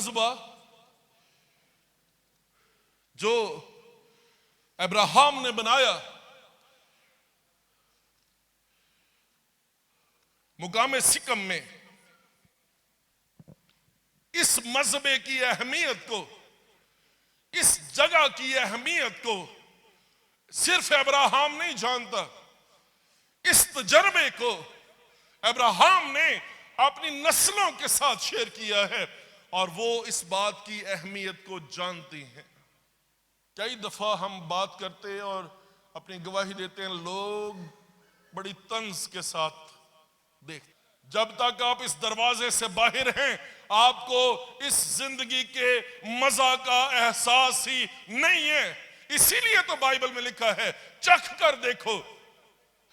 मज़बा जो अब्राहम ने बनाया, मुकाम सिकम में, इस मज़बे की अहमियत को, इस जगह की अहमियत को सिर्फ अब्राहम नहीं जानता, इस तजर्बे को अब्राहम ने अपनी नस्लों के साथ शेयर किया है और वो इस बात की अहमियत को जानती हैं। कई दफा हम बात करते हैं और अपनी गवाही देते हैं, लोग बड़ी तंज के साथ देखते। जब तक आप इस दरवाजे से बाहर हैं, आपको इस जिंदगी के मजा का एहसास ही नहीं है। इसीलिए तो बाइबल में लिखा है, चख कर देखो,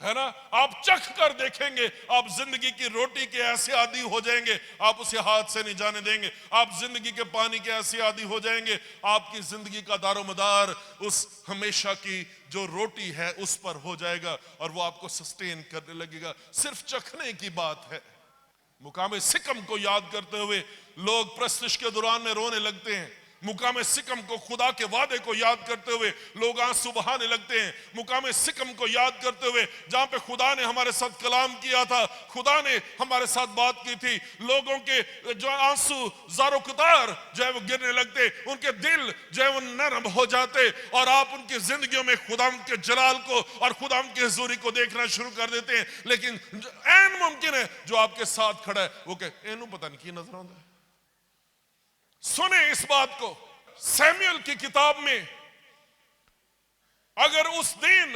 है ना। आप चख कर देखेंगे, आप जिंदगी की रोटी के ऐसे आदी हो जाएंगे, आप उसे हाथ से नहीं जाने देंगे। आप जिंदगी के पानी के ऐसे आदी हो जाएंगे, आपकी जिंदगी का दारोमदार उस हमेशा की जो रोटी है उस पर हो जाएगा और वो आपको सस्टेन करने लगेगा। सिर्फ चखने की बात है। मुकाम सिकम को याद करते हुए लोग प्रस्तुष के दौरान में रोने लगते हैं। मुकाम सिकम को, खुदा के वादे को याद करते हुए लोग आंसू बहाने लगते हैं। मुकाम सिकम को याद करते हुए जहां पे खुदा ने हमारे साथ कलाम किया था, खुदा ने हमारे साथ बात की थी, लोगों के जो आंसू ज़ारो कतार जो है वो गिरने लगते, उनके दिल जो है वो नरम हो जाते और आप उनकी जिंदगियों में खुदा के जलाल को और खुदा की हुजूरी को देखना शुरू कर देते हैं। लेकिन ऐन मुमकिन है जो आपके साथ खड़ा है वो कहे, एनू पता नहीं की नजर आता है। सुने इस बात को, सैमुएल की किताब में अगर उस दिन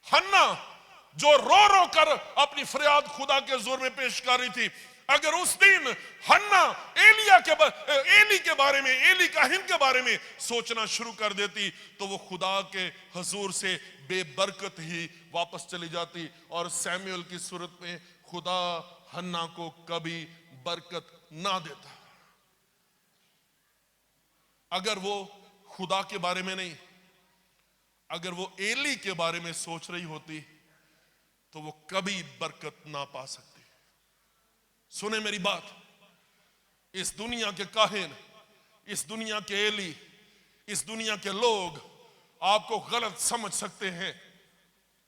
हन्ना जो रो रो कर अपनी फरियाद खुदा के हुजूर में पेश कर रही थी, अगर उस दिन हन्ना एली के बारे में, एली काहिन के बारे में सोचना शुरू कर देती तो वो खुदा के हुजूर से बेबरकत ही वापस चली जाती और सैमुएल की सूरत में खुदा हन्ना को कभी बरकत ना देता। अगर वो खुदा के बारे में नहीं, अगर वो एली के बारे में सोच रही होती तो वो कभी बरकत ना पा सकती। सुने मेरी बात, इस दुनिया के काहिन, इस दुनिया के एली, इस दुनिया के लोग आपको गलत समझ सकते हैं,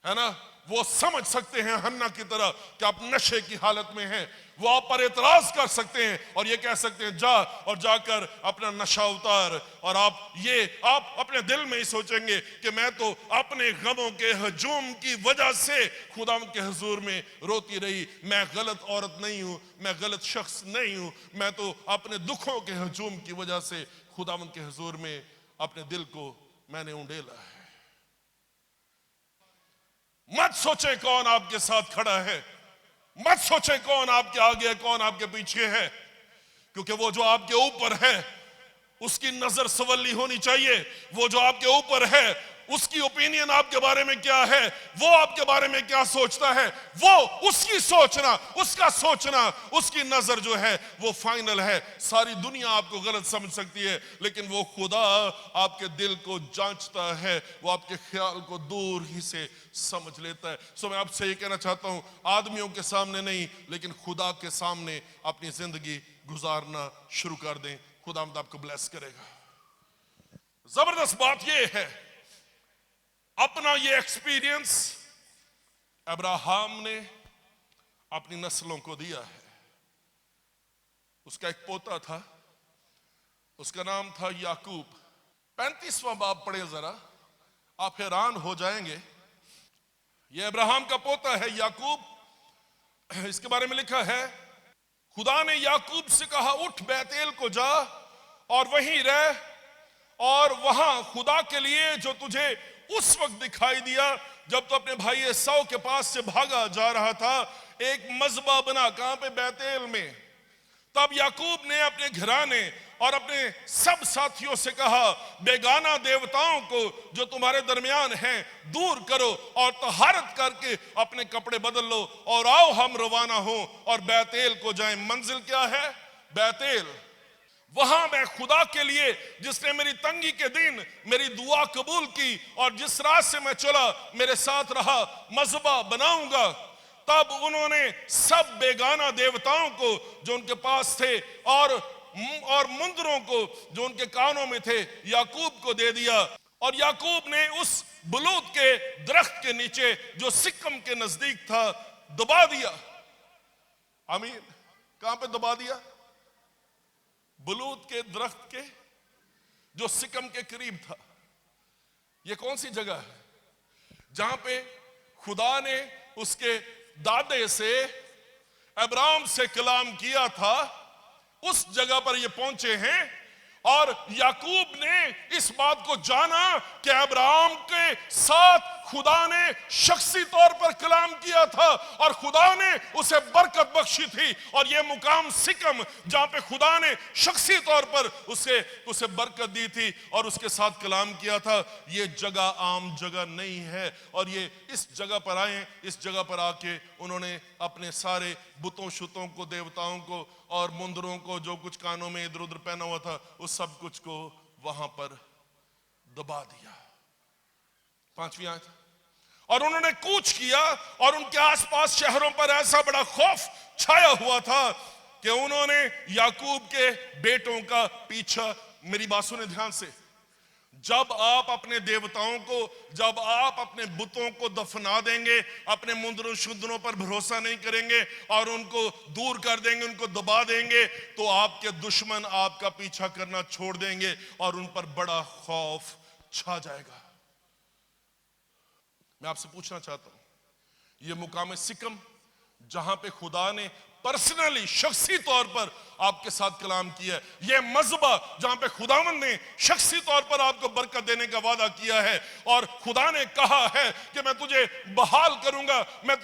है ना। वो समझ सकते हैं हन्ना की तरह कि आप नशे की हालत में हैं। वो आप पर एतराज कर सकते हैं और ये कह सकते हैं जा और जाकर अपना नशा उतार, और आप अपने दिल में ही सोचेंगे कि मैं तो अपने गमों के हजूम की वजह से खुदा के हुजूर में रोती रही। मैं गलत औरत नहीं हूं, मैं गलत शख्स नहीं हूं, मैं तो अपने दुखों के हजूम की वजह से खुदा के हुजूर में अपने दिल को मैंने उंडेला है। मत सोचे कौन आपके साथ खड़ा है, मत सोचे कौन आपके आगे है, कौन आपके पीछे है, क्योंकि वो जो आपके ऊपर है उसकी नजर सवली होनी चाहिए। वो जो आपके ऊपर है उसकी ओपिनियन आपके बारे में क्या है, वो आपके बारे में क्या सोचता है, वो उसकी सोचना, उसका सोचना, उसकी नजर जो है वो फाइनल है। सारी दुनिया आपको गलत समझ सकती है लेकिन वो खुदा आपके दिल को जांचता है, वो आपके ख्याल को दूर ही से समझ लेता है। सो मैं आपसे ये कहना चाहता हूं, आदमियों के सामने नहीं लेकिन खुदा के सामने अपनी जिंदगी गुजारना शुरू कर दें। खुदा आपको ब्लेस करेगा। जबरदस्त बात ये है, अपना ये एक्सपीरियंस अब्राहम ने अपनी नस्लों को दिया है। उसका एक पोता था, उसका नाम था याकूब। 35वां बाब पढ़े जरा, आप हैरान हो जाएंगे। ये अब्राहम का पोता है याकूब। इसके बारे में लिखा है, खुदा ने याकूब से कहा उठ बैतेल को जा और वहीं रह, और वहां खुदा के लिए जो तुझे उस वक्त दिखाई दिया जब तो अपने भाई एसाव के पास से भागा जा रहा था, एक मज़बा बना। कहां पे? बैतेल में। तब याकूब ने अपने घराने और अपने सब साथियों से कहा, बेगाना देवताओं को जो तुम्हारे दरमियान हैं दूर करो और तहारत करके अपने कपड़े बदल लो और आओ हम रवाना हो और बैतेल को जाएं। मंजिल क्या है? बैतेल। वहां मैं खुदा के लिए जिसने मेरी तंगी के दिन मेरी दुआ कबूल की और जिस रात से मैं चला मेरे साथ रहा, मज़बा बनाऊंगा। तब उन्होंने सब बेगाना देवताओं को जो उनके पास थे और और मुंदरों को जो उनके कानों में थे याकूब को दे दिया। और याकूब ने उस बलूत के दरख्त के नीचे जो सिक्कम के नजदीक था दबा दिया। आमीन। कहां पे दबा दिया? बलूत के दरख्त के जो सिक्कम के करीब था। ये कौन सी जगह है? जहां पे खुदा ने उसके दादे से अब्राहम से कलाम किया था, उस जगह पर ये पहुंचे हैं। और याकूब ने इस बात को जाना कि अब्राहम के साथ खुदा ने शख्सी तौर पर कलाम किया था और खुदा ने उसे बरकत बख्शी थी। और यह मुकाम सिकम जहां पे खुदा ने शख्सी तौर पर उसे बरकत दी थी और उसके साथ कलाम किया था, यह जगह आम जगह नहीं है। और ये इस जगह पर आए, इस जगह पर आके उन्होंने अपने सारे बुतों शुतों को, देवताओं को और मुंदरों को, जो कुछ कानों में इधर उधर पहना हुआ था, उस सब कुछ को वहां पर दबा दिया। 5वीं आयत। और उन्होंने कूच किया और उनके आसपास शहरों पर ऐसा बड़ा खौफ छाया हुआ था कि उन्होंने याकूब के बेटों का पीछा। मेरी बात सुने ध्यान से। जब आप अपने देवताओं को, जब आप अपने बुतों को दफना देंगे, अपने मुंदरों शुद्रों पर भरोसा नहीं करेंगे और उनको दूर कर देंगे, उनको दबा देंगे, तो आपके दुश्मन आपका पीछा करना छोड़ देंगे और उन पर बड़ा खौफ छा जाएगा। मैं आपसे पूछना चाहता हूं, यह मुकाम सिकम जहां पे खुदा ने पर्सनली, शख्सी तौर पर आपके साथ कलाम किया है, यह मज़बा जहां पे खुदावंद ने शख्सी तौर पर आपको बरकत देने का वादा किया है और खुदा ने कहा है कि मैं तुझे बहाल करूंगा, मैं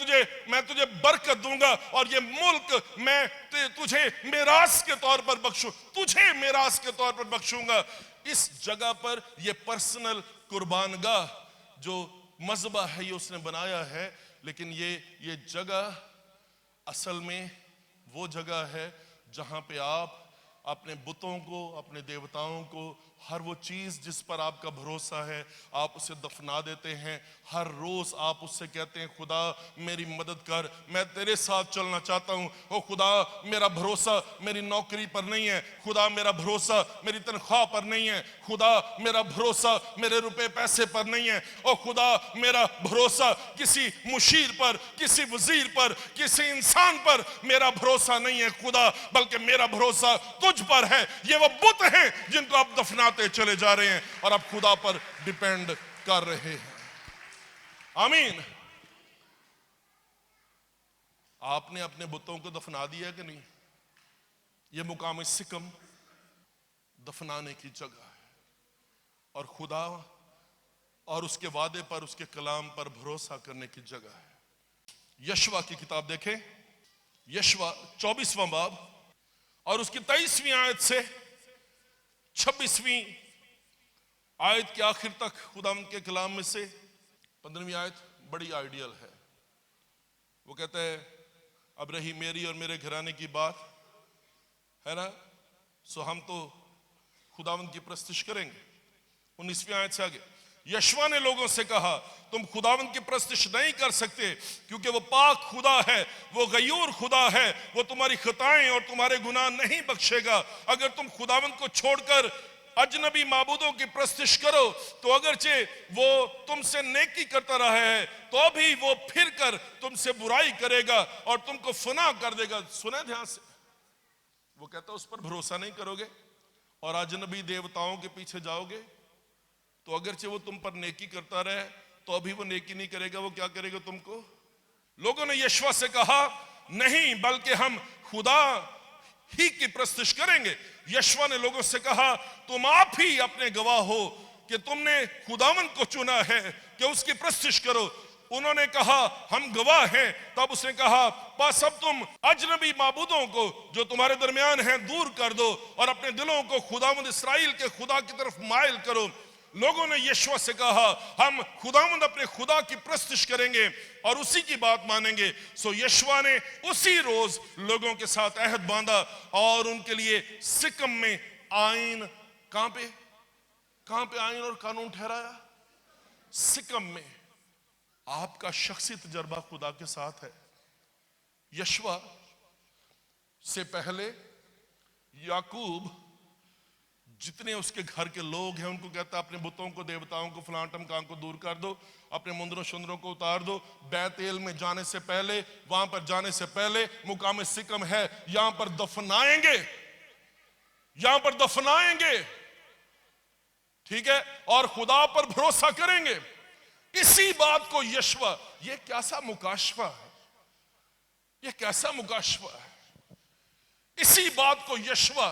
तुझे बरकत दूंगा और यह मुल्क मैं तुझे मिरास के तौर पर तुझे मिरास के तौर पर बख्शूंगा। इस जगह पर यह पर्सनल कुर्बानगाह जो मज़बा है, ये उसने बनाया है। लेकिन ये जगह असल में वो जगह है जहां पे आप अपने बुतों को, अपने देवताओं को, हर वो चीज जिस पर आपका भरोसा है, आप उसे दफना देते हैं। हर रोज आप उससे कहते हैं, खुदा मेरी मदद कर, मैं तेरे साथ चलना चाहता हूं। ओ खुदा, मेरा भरोसा मेरी नौकरी पर नहीं है, खुदा मेरा भरोसा मेरी तनख्वाह पर नहीं है, खुदा मेरा भरोसा मेरे रुपए पैसे पर नहीं है, ओ खुदा मेरा भरोसा किसी मुशीर पर, किसी वजीर पर, किसी इंसान पर मेरा भरोसा नहीं है खुदा, बल्कि मेरा भरोसा तुझ पर है। ये वो बुत हैं जिनको आप दफनाते चले जा रहे हैं और आप खुदा पर डिपेंड कर रहे हैं। आमीन। आपने अपने बुतों को दफना दिया कि नहीं? यह मुकाम सिकम दफनाने की जगह है और खुदा और उसके वादे पर, उसके कलाम पर भरोसा करने की जगह है। यशवा की किताब देखें, यशवा 24वां बाब और उसकी 23वीं आयत से 26वीं आयत के आखिर तक खुदा के कलाम में से 15वीं आयत बड़ी आइडियल है। वो कहता है, अब रही मेरी और मेरे घराने की बात, है ना, सो हम तो खुदावंद की प्रस्तुति करेंगे। 19वीं आयत से आगे, यशवा ने लोगों से कहा, तुम खुदावंद की प्रस्तुति नहीं कर सकते क्योंकि वो पाक खुदा है, वो गयूर खुदा है, वो तुम्हारी खताएं और तुम्हारे गुनाह नहीं बख्शेगा। अगर तुम खुदावंद को छोड़कर अजनबी माबूदों की प्रस्तुति करो तो अगरचे वो तुमसे नेकी करता रहा है तो भी वो फिर कर तुमसे बुराई करेगा और तुमको फना कर देगा। सुने ध्यान से, वो कहता उस पर भरोसा नहीं करोगे और अजनबी देवताओं के पीछे जाओगे तो अगरचे वो तुम पर नेकी करता रहे तो अभी वो नेकी नहीं करेगा, वो क्या करेगा तुमको। लोगों ने यशवा से कहा, नहीं बल्कि हम खुदा ही की प्रस्तुति करेंगे। यशवा ने लोगों से कहा, तुम आप ही अपने गवाह हो कि तुमने खुदावन को चुना है कि उसकी प्रस्तुति करो। उन्होंने कहा, हम गवाह हैं। तब उसने कहा, बस अब तुम अजनबी माबूदों को जो तुम्हारे दरमियान हैं दूर कर दो और अपने दिलों को खुदावंद इस्राएल के खुदा की तरफ माइल करो। लोगों ने यशवा से कहा, हम खुदावंद अपने खुदा की प्रस्तुति करेंगे और उसी की बात मानेंगे। सो यशवा ने उसी रोज लोगों के साथ अहद बांधा और उनके लिए सिकम में आईन, कहां पे आईन और कानून ठहराया? सिकम में। आपका शख्सी तजर्बा खुदा के साथ है। यशवा से पहले याकूब जितने उसके घर के लोग हैं उनको कहता है अपने बुतों को, देवताओं को, फलां टमकां को दूर कर दो, अपने मुंदरों शुंदरों को उतार दो। बैतेल में जाने से पहले, वहां पर जाने से पहले मुकाम सिकम है, यहां पर दफनाएंगे, यहां पर दफनाएंगे, ठीक है, और खुदा पर भरोसा करेंगे। इसी बात को यशवा, ये कैसा मुकाशफा है, ये कैसा मुकाशफा है। इसी बात को यशवा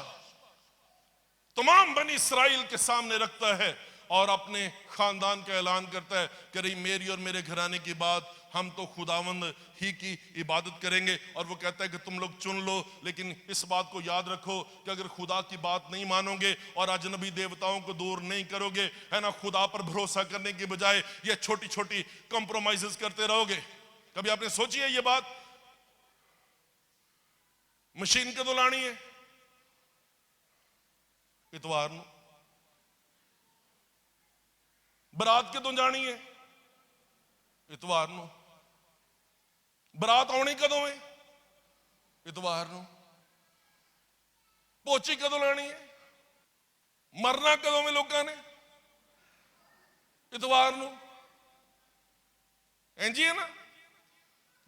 तमाम बनी इस्राएल के सामने रखता है और अपने खानदान का ऐलान करता है कि रही मेरी और मेरे घराने की बात, हम तो खुदावंद ही की इबादत करेंगे। और वो कहता है कि तुम लोग चुन लो, लेकिन इस बात को याद रखो कि अगर खुदा की बात नहीं मानोगे और अजनबी देवताओं को दूर नहीं करोगे, है ना, खुदा पर भरोसा करने के बजाय ये छोटी छोटी कॉम्प्रोमाइजेस करते रहोगे। कभी आपने सोची है ये बात? मशीन कदों लानी है? इतवार नूं। बरात कदों जानी है? इतवार नूं। बरात आनी कदों है? इतवार नूं। पोची कदों लानी है? मरना कदों में लोगों ने? इतवार नूं। इंजी है ना।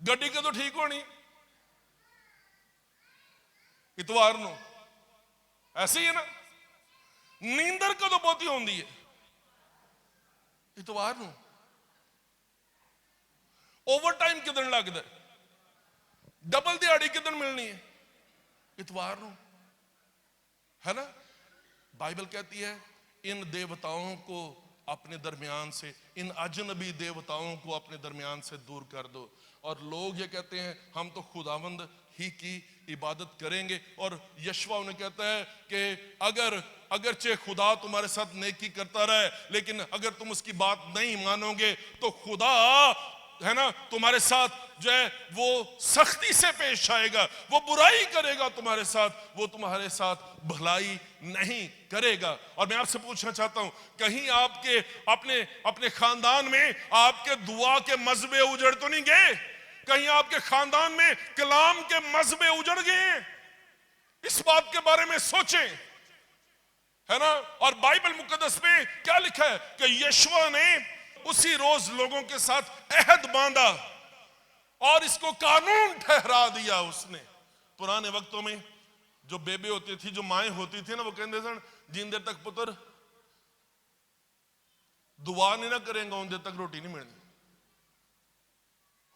गड्डी कदों ठीक होनी? इतवार नूं। ऐसे ही है ना। नींदर कदों बहुती होंदी है? इतवार नूं। ओवर टाइम किदन लगता है? डबल दिहाड़ी किदन मिलनी है? इतवार नूं, है ना। बाइबल कहती है इन देवताओं को अपने दरमियान से, इन अजनबी देवताओं को अपने दरमियान से दूर कर दो। और लोग ये कहते हैं हम तो खुदावंद ही की इबादत करेंगे। और यशवा उन्हें कहता है कि अगरचे खुदा तुम्हारे साथ नेकी करता रहे, लेकिन अगर तुम उसकी बात नहीं मानोगे तो खुदा, है ना, तुम्हारे साथ जो है वो सख्ती से पेश आएगा, वो बुराई करेगा तुम्हारे साथ, वो तुम्हारे साथ भलाई नहीं करेगा। और मैं आपसे पूछना चाहता हूं, कहीं आपके अपने खानदान में आपके दुआ के मजहबे उजड़ तो नहीं गए? कहीं आपके खानदान में कलाम के मजहबे उजड़ गए? इस बात के बारे में सोचें, है ना। और बाइबल मुकद्दस में क्या लिखा है कि यशवा ने उसी रोज लोगों के साथ अहद बांधा और इसको कानून ठहरा दिया उसने। पुराने वक्तों में जो बेबे होती थी, जो माएं होती थी ना, वो कहते सन जिन देर तक पुत्र दुआ नहीं ना करेंगे उन देर तक रोटी नहीं मिलनी।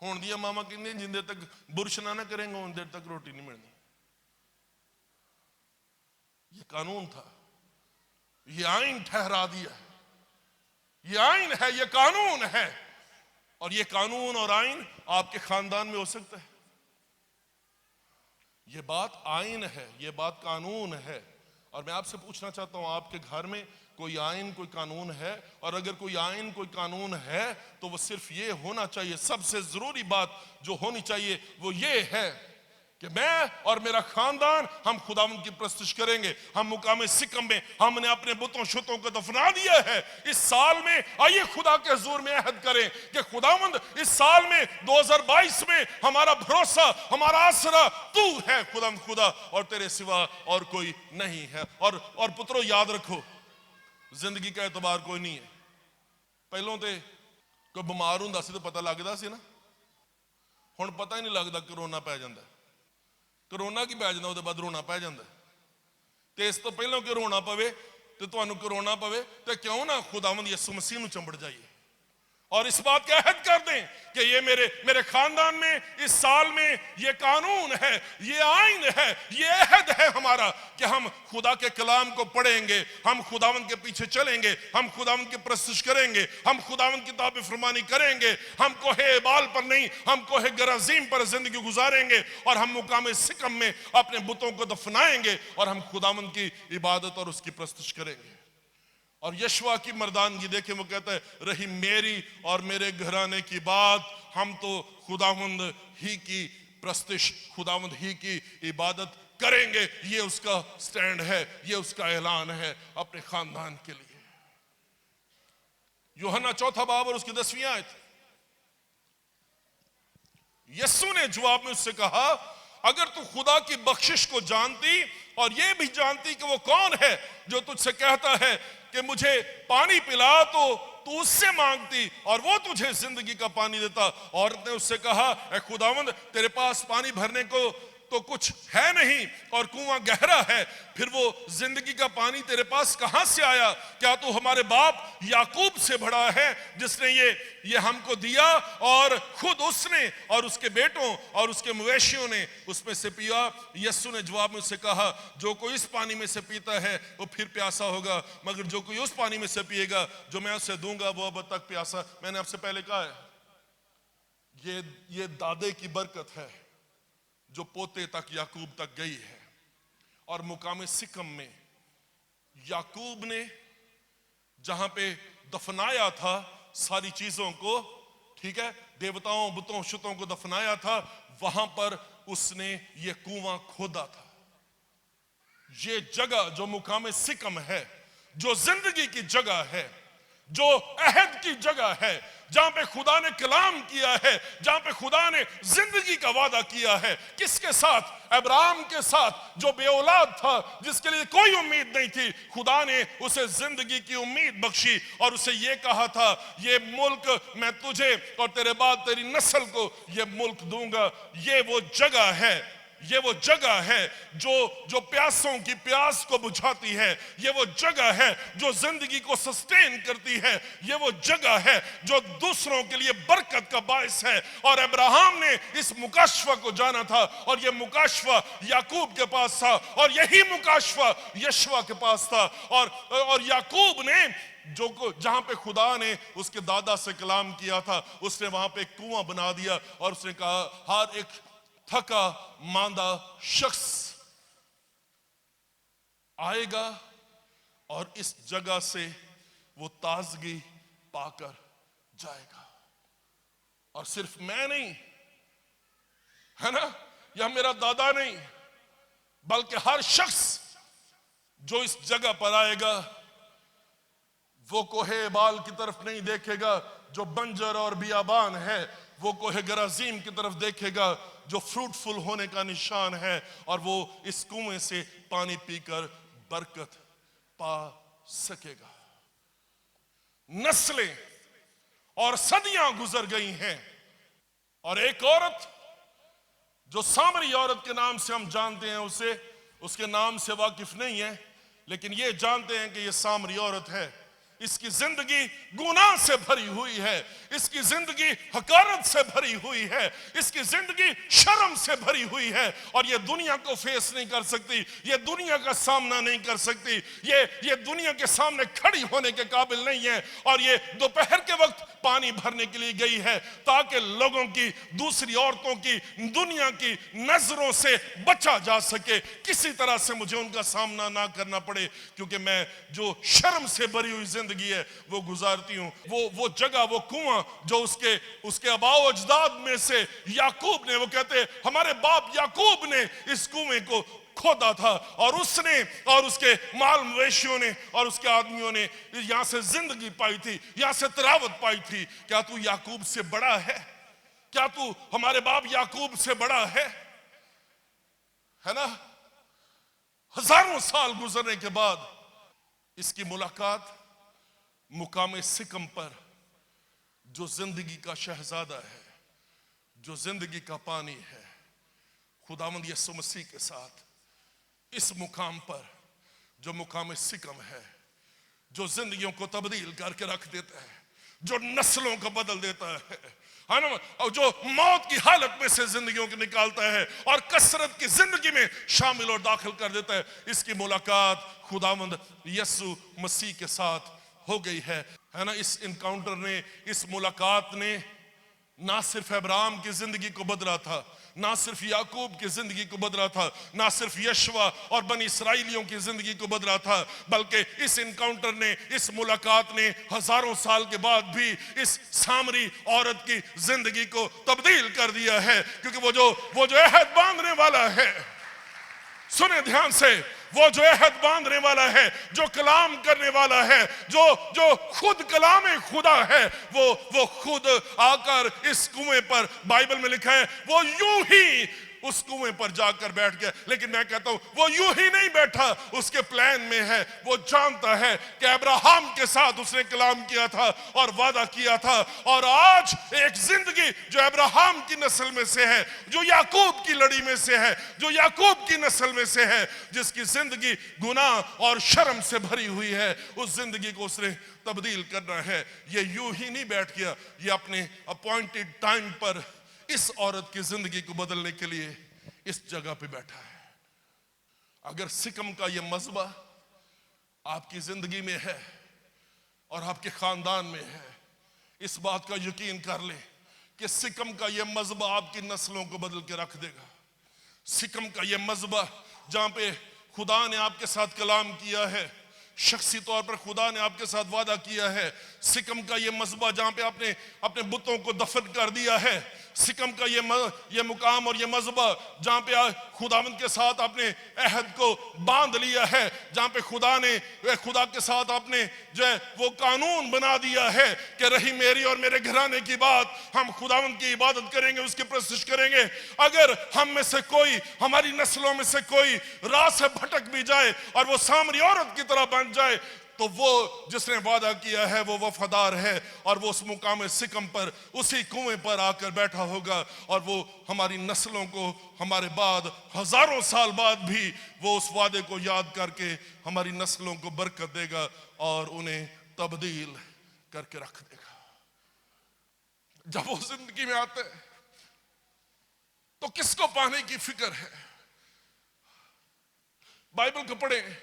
हुण दियां मामा कहंदी जिन देर तक बुरश ना करेंगे उन देर तक रोटी नहीं मिलनी। ये कानून था, ये आइन ठहरा दिया, ये आइन है, ये कानून है। और ये कानून और आइन आपके खानदान में हो सकता है। ये बात आइन है, ये बात कानून है। और मैं आपसे पूछना चाहता हूं, आपके घर में कोई आइन, कोई कानून है? और अगर कोई आइन, कोई कानून है तो वो सिर्फ ये होना चाहिए, सबसे जरूरी बात जो होनी चाहिए वो ये है कि मैं और मेरा खानदान हम खुदावंद की प्रस्तुति करेंगे। हम मुकामे सिकम में हमने अपने बुतों शुतों को दफना दिया है। इस साल में आइए खुदा के हुजूर में अहद करें कि खुदावंद इस साल में 2022 में हमारा भरोसा, हमारा आसरा तू है खुदावंद, खुदा और तेरे सिवा और कोई नहीं है। और पुत्रों याद रखो, जिंदगी का एतबार कोई नहीं है। पहलों तो कोई बीमार हुंदा सी तो पता लगदा सी ना, हुण पता ही नहीं लगदा। कोरोना पै जांदा, कोरोना की पै जांदा, उहदे बाद रोना पै जांदा। ते इस तो पहलों कि रोना पवे ते तुहानूं कोरोना पवे ते क्यों ना खुदावंद यसू मसीह नूं चंबड़ जाइए और इस बात का अहद कर दें कि ये मेरे खानदान में इस साल में ये कानून है, ये आइन है, ये अहद है हमारा कि हम खुदा के कलाम को पढ़ेंगे, हम खुदावंद के पीछे चलेंगे, हम खुदावंद की प्रस्तुति करेंगे, हम खुदावंद की ताबे फरमानी करेंगे, हम कोहे बाल पर नहीं, हम कोहे गराजीम पर जिंदगी गुजारेंगे और हम मुकामे सिकम में अपने बुतों को दफनाएंगे और हम खुदावंद की इबादत और उसकी प्रस्तुति करेंगे। और यशवा की मर्दानगी देखे, वो कहता है रही मेरी और मेरे घराने की बात, हम तो खुदावंद ही की प्रस्तुति, खुदावंद ही की इबादत करेंगे। ये उसका स्टैंड है, ये उसका ऐलान है अपने खानदान के लिए। यूहन्ना 4 बाब और उसकी 10वीं आयत, यीशु ने जवाब में उससे कहा अगर तू खुदा की बख्शिश को जानती और ये भी जानती कि वो कौन है जो तुझसे कहता है कि मुझे पानी पिला, तो तू उससे मांगती और वो तुझे जिंदगी का पानी देता। औरत ने उससे कहा, ए खुदावंद, तेरे पास पानी भरने को तो कुछ है नहीं और कुआं गहरा है, फिर वो जिंदगी का पानी तेरे पास कहां से आया? क्या तू हमारे बाप याकूब से बड़ा है जिसने ये हमको दिया, और खुद उसने और उसके बेटों और उसके मवेशियों ने उसमें से पिया? यीशु ने जवाब में उससे कहा, जो कोई इस पानी में से पीता है वो फिर प्यासा होगा, मगर जो कोई उस पानी में से पिएगा जो मैं उसे दूंगा वो अब तक प्यासा। मैंने आपसे पहले कहा है, ये दादे की बरकत है जो पोते तक याकूब तक गई है। और मुकामे सिकम में याकूब ने जहां पे दफनाया था सारी चीजों को, ठीक है, देवताओं बुतों शुतों को दफनाया था, वहां पर उसने ये कुआं खोदा था। ये जगह जो मुकामे सिकम है, जो जिंदगी की जगह है, जो अहद की जगह है, जहां पे खुदा ने कलाम किया है, जहां पे खुदा ने जिंदगी का वादा किया है। किसके साथ? अब्राहम के साथ, जो बेऔलाद था, जिसके लिए कोई उम्मीद नहीं थी। खुदा ने उसे जिंदगी की उम्मीद बख्शी और उसे ये कहा था, ये मुल्क मैं तुझे और तेरे बाद तेरी नस्ल को ये मुल्क दूंगा। ये वो जगह है, ये वो जगह है जो प्यासों की प्यास को बुझाती है। ये वो जगह है जो जिंदगी को सस्टेन करती है। ये वो जगह है जो दूसरों के लिए बरकत का बायस है। और अब्राहम ने इस मुकाशवा को जाना था, और ये मुकाशवा याकूब के पास था, और यही मुकाशवा यशवा के पास था। और याकूब ने जहां पे खुदा ने उसके दादा से कलाम किया था, उसने वहां पे एक कुआं बना दिया, और उसने कहा, हर एक थका मांदा शख्स आएगा और इस जगह से वो ताजगी पाकर जाएगा। और सिर्फ मैं नहीं, है ना, या मेरा दादा नहीं, बल्कि हर शख्स जो इस जगह पर आएगा वो कोहे बाल की तरफ नहीं देखेगा जो बंजर और बियाबान है, वो कोहे गराजीम की तरफ देखेगा जो फ्रूटफुल होने का निशान है, और वो इस कुएं से पानी पीकर बरकत पा सकेगा। नस्लें और सदियां गुजर गई हैं, और एक औरत जो सामरी औरत के नाम से हम जानते हैं, उसके नाम से वाकिफ नहीं है, लेकिन ये जानते हैं कि ये सामरी औरत है। इसकी जिंदगी गुनाह से भरी हुई है, इसकी जिंदगी हकारत से भरी हुई है, इसकी जिंदगी शर्म से भरी हुई है, और ये दुनिया को फेस नहीं कर सकती, ये दुनिया का सामना नहीं कर सकती, ये दुनिया के सामने खड़ी होने के काबिल नहीं है। और ये दोपहर के वक्त पानी भरने के लिए गई है ताकि लोगों की, दूसरी औरतों की, दुनिया की नजरों से बचा जा सके, किसी तरह से मुझे उनका सामना ना करना पड़े, क्योंकि मैं जो शर्म से भरी हुई जिंदगी है वो गुजारती हूं। वो जगह, वो कुआं जो उसके आबाओ अजदाद में से याकूब ने, वो कहते हमारे बाप याकूब ने इस कुएं को खोदा था, और उसने और उसके माल मवेशियों ने और उसके आदमियों ने यहां से जिंदगी पाई थी, यहां से तरावत पाई थी। क्या तू याकूब से बड़ा है? क्या तू हमारे बाप याकूब से बड़ा है ना? हजारों साल गुजरने के बाद इसकी मुलाकात मुकामे सिकम पर, जो जिंदगी का शहजादा है, जो जिंदगी का पानी है, खुदावंद यीशु मसीह के साथ इस मुकाम पर, जो मुकाम सिकम है, जो जिंदगियों को तब्दील करके रख देता है, जो नस्लों को बदल देता है ना, और जो मौत की हालत में से जिंदगियों को निकालता है और कसरत की जिंदगी में शामिल और दाखिल कर देता है। इसकी मुलाकात खुदावंद यीशु मसीह के साथ हो गई है ना। इस इनकाउंटर ने, इस मुलाकात ने ना सिर्फ अब्राहम की जिंदगी को बदला था, ना सिर्फ याकूब की जिंदगी को बदला था, ना सिर्फ यशवा और बनी इसराइलियों की जिंदगी को बदला था, बल्कि इस इनकाउंटर ने, इस मुलाकात ने हजारों साल के बाद भी इस सामरी औरत की जिंदगी को तब्दील कर दिया है। क्योंकि वो जो अहद बांधने वाला है, सुने ध्यान से, वो जो अहद बांधने वाला है, जो कलाम करने वाला है, जो खुद कलाम खुदा है, वो खुद आकर इस कुएं पर, बाइबल में लिखा है, वो यूं ही उस कुएं पर जाकर बैठ गया। लेकिन मैं कहता हूं वो यूं ही नहीं बैठा, उसके प्लान में है। वो जानता है कि अब्राहम के साथ उसने कलाम किया था और वादा किया था, और आज एक जिंदगी जो अब्राहम की नस्ल में से है, जो याकूब की लड़ी में से है, जो याकूब की नस्ल में से है, जिसकी जिंदगी गुनाह और शर्म से भरी हुई है, उस जिंदगी को उसने तब्दील करना है। ये यूं ही नहीं बैठ गया, ये अपने अपॉइंटेड टाइम पर इस औरत की जिंदगी को बदलने के लिए इस जगह पे बैठा है। अगर सिकम का ये मजबा आपकी जिंदगी में है और आपके खानदान में है, इस बात का यकीन कर ले कि सिकम का ये मजबा आपकी नस्लों को बदल के रख देगा। सिकम का ये मजबा जहां पे खुदा ने आपके साथ कलाम किया है, शख्सी तौर पर खुदा ने आपके साथ वादा किया है। सिकम का ये मजबा जहां पे आपने अपने बुतों को दफन कर दिया है। सिकम का ये मुकाम और ये मजबा जहां पे खुदावंद के साथ आपने अहद को बांध लिया है, जहां पे खुदा के साथ आपने जो है वो कानून बना दिया है कि रही मेरी और मेरे घराने की बात, हम खुदावंद की इबादत करेंगे, उसकी प्रस्तुत करेंगे। अगर हम में से कोई, हमारी नस्लों में से कोई राह से भटक भी जाए और वो सामरी औरत की तरह बन जाए, तो वो जिसने वादा किया है वो वफादार है, और वो उस मुकाम सिकम पर, उसी कुएं पर आकर बैठा होगा, और वो हमारी नस्लों को, हमारे बाद हजारों साल बाद भी वो उस वादे को याद करके हमारी नस्लों को बरकत देगा और उन्हें तब्दील करके रख देगा। जब वो जिंदगी में आते हैं तो किसको पाने की फिक्र है? बाइबल को पढ़ें।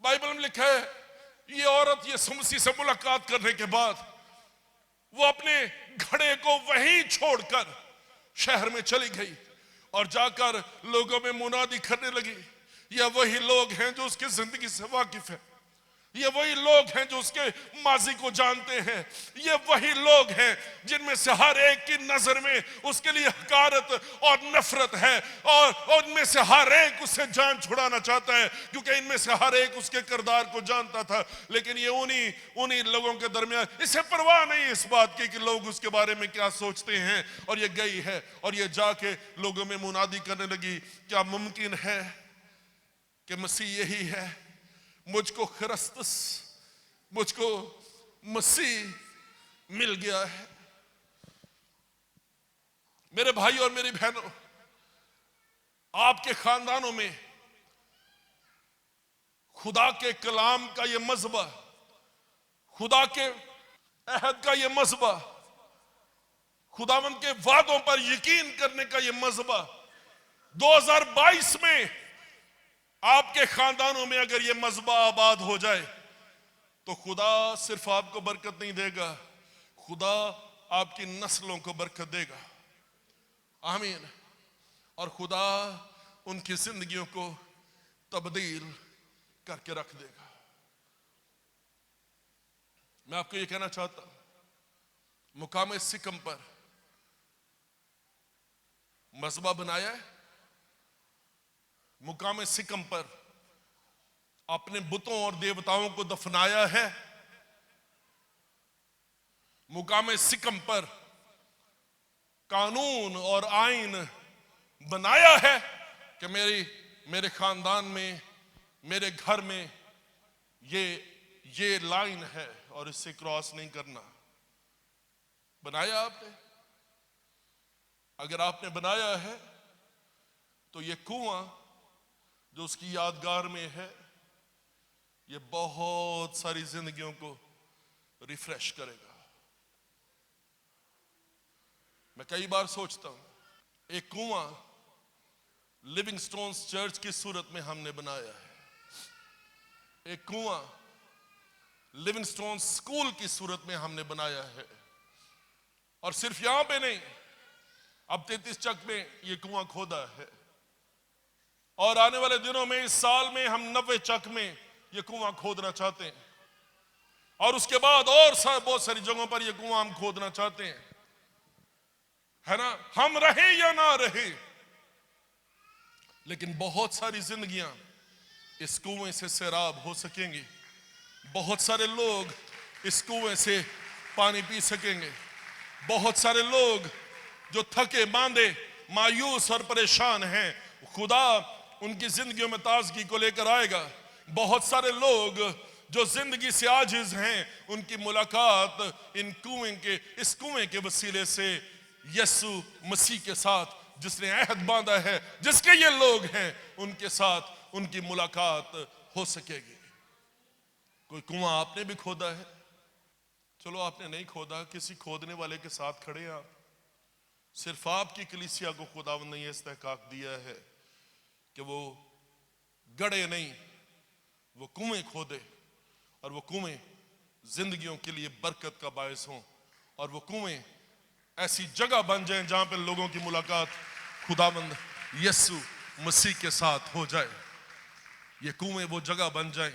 बाइबल में लिखा है ये औरत यीशु मसीह से मुलाकात करने के बाद वो अपने घड़े को वहीं छोड़कर शहर में चली गई और जाकर लोगों में मुनादी करने लगी। ये वही लोग हैं जो उसकी जिंदगी से वाकिफ है, ये वही लोग हैं जो उसके माजी को जानते हैं, ये वही लोग हैं जिनमें से हर एक की नजर में उसके लिए हकारत और नफरत है, और इनमें से हर एक उससे जान छुड़ाना चाहता है, क्योंकि इनमें से हर एक उसके किरदार को जानता था। लेकिन ये उन्हीं लोगों के दरमियान इसे परवाह नहीं इस बात की कि लोग उसके बारे में क्या सोचते हैं, और ये गई है और ये जाके लोगों में मुनादी करने लगी, क्या मुमकिन है कि मसीह यही है? मुझको ख्रिस्तुस, मुझको मसीह मिल गया है। मेरे भाई और मेरी बहनों, आपके खानदानों में खुदा के कलाम का ये मजबा, खुदा के अहद का ये मजबा, खुदावंद के वादों पर यकीन करने का ये मजबा 2022 में आपके खानदानों में अगर ये मजबा आबाद हो जाए तो खुदा सिर्फ आपको बरकत नहीं देगा, खुदा आपकी नस्लों को बरकत देगा। आमीन। और खुदा उनकी जिंदगियों को तब्दील करके रख देगा। मैं आपको ये कहना चाहता हूं, मुकाम सिकम पर मजबा बनाया है, मुकाम सिकम पर अपने बुतों और देवताओं को दफनाया है, मुकाम सिकम पर कानून और आइन बनाया है कि मेरे खानदान में, मेरे घर में ये लाइन है और इससे क्रॉस नहीं करना। बनाया आपने? अगर आपने बनाया है तो ये कुआं जो उसकी यादगार में है, ये बहुत सारी जिंदगियों को रिफ्रेश करेगा। मैं कई बार सोचता हूं एक कुआं लिविंगस्टोन्स चर्च की सूरत में हमने बनाया है, एक कुआं लिविंगस्टोन्स स्कूल की सूरत में हमने बनाया है, और सिर्फ यहां पे नहीं, अब 33 चक में ये कुआं खोदा है, और आने वाले दिनों में, इस साल में हम 90 चक में ये कुआं खोदना चाहते हैं, और उसके बाद और बहुत सारी जगहों पर ये कुआं हम खोदना चाहते हैं, है ना। हम रहे या ना रहे, लेकिन बहुत सारी जिंदगियां इस कुएं से सैराब हो सकेंगी, बहुत सारे लोग इस कुएं से पानी पी सकेंगे, बहुत सारे लोग जो थके बांधे मायूस और परेशान हैं, खुदा उनकी जिंदगियों में ताजगी को लेकर आएगा। बहुत सारे लोग जो जिंदगी से आजिज हैं, उनकी मुलाकात इस कुएं के वसीले से यीशु मसीह के साथ, जिसने अहद बांधा है, जिसके ये लोग हैं, उनके साथ उनकी मुलाकात हो सकेगी। कोई कुआं आपने भी खोदा है? चलो आपने नहीं खोदा, किसी खोदने वाले के साथ खड़े हैं आप। सिर्फ आपकी कलीसिया को खुदावंद ने यह इस्तेहकाक दिया है कि वो गड़े नहीं, वो कुएं खोदे, और वो कुएं जिंदगियों के लिए बरकत का बायस हों, और वो कुएं ऐसी जगह बन जाएं जहां पे लोगों की मुलाकात खुदावंद यीशु मसीह के साथ हो जाए। ये कुएं वो जगह बन जाएं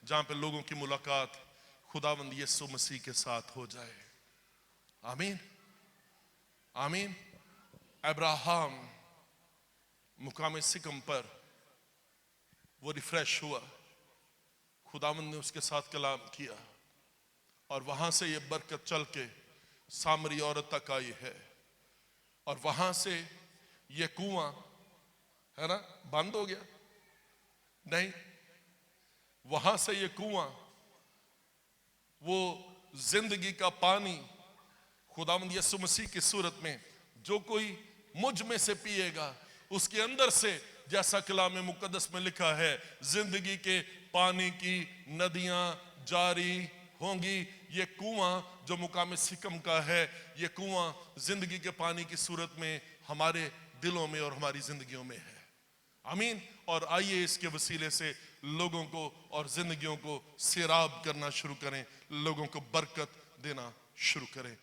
जहां पे लोगों की मुलाकात खुदावंद यीशु मसीह के साथ हो जाए। आमीन, आमीन। अब्राहम मुकाम सिकम पर वो रिफ्रेश हुआ, खुदावंद ने उसके साथ कलाम किया, और वहां से ये बरकत चल के सामरी औरत तक आई है। और वहां से ये कुआं है ना बंद हो गया? नहीं, वहां से ये कुआं, वो जिंदगी का पानी खुदावंद यीशु मसीह की सूरत में, जो कोई मुझ में से पिएगा, उसके अंदर से, जैसा कलाम मुकद्दस में लिखा है, जिंदगी के पानी की नदियां जारी होंगी। ये कुआं जो मुकाम सिकम का है, ये कुआं जिंदगी के पानी की सूरत में हमारे दिलों में और हमारी जिंदगियों में है। आमीन। और आइए इसके वसीले से लोगों को और जिंदगियों को सैराब करना शुरू करें, लोगों को बरकत देना शुरू करें।